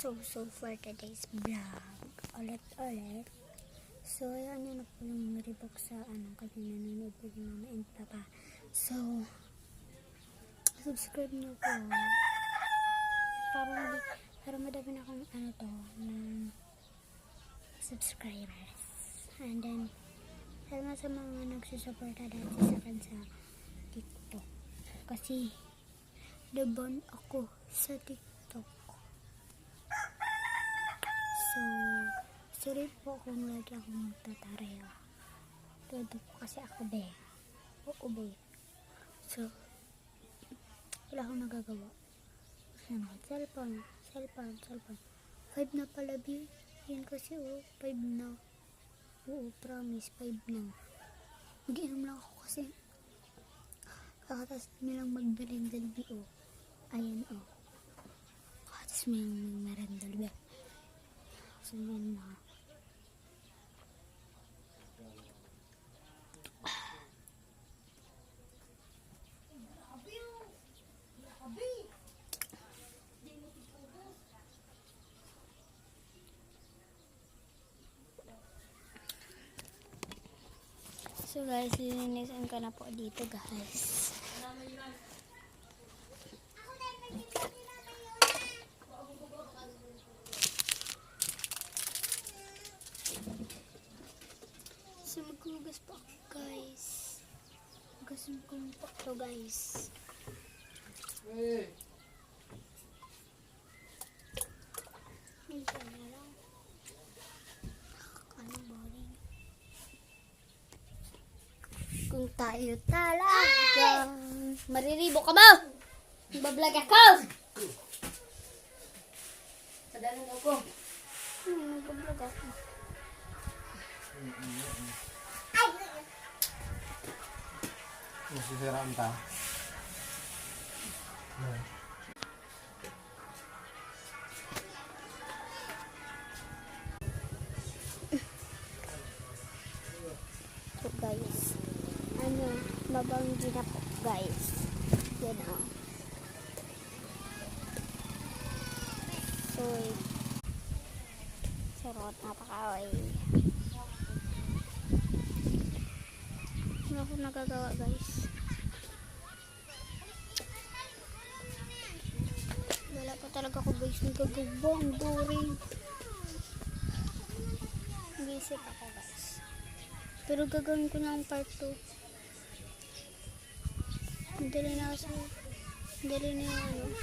So for today's vlog, ulit. So, ayan na po yung rebook sa kasi nanonood po yung mama and papa. So, subscribe nyo po. Para madami na akong ng subscribers. And then, salamat sa mga nagsusuporta dati sa akin sa TikTok. Kasi, naban ako sa TikTok. So, sorry po kung lagi akong magtataraya. Todo po kasi ako be. Oo be. So, wala akong nagagawa. Cellphone. 5 na pala be. Yan kasi 5 na. Oo, promise, 5 na. Mag-inom lang ako kasi kakatas nilang magmerendal be Ayan kakatas nilang magmerendal be. So, yun na. So guys, lilinisan ko na po dito guys. So maghugas po ako guys. Hugasin ko po ito guys. Minsan na lang. Boring. Kung tayo talaga. Mariribo ka ba? Magbablog ako. Padalan ako. Magbablog ako. Masisiraan ta. So guys, mabanggi na po guys. Yan So, sarot, napaka-away. Hindi ako nagagawa guys. Wala pa talaga ako guys nagagawa. Ang boring. Nag-iisip ako guys. Pero gagawin ko na ang part 2. Madali na kasi. Madali na yung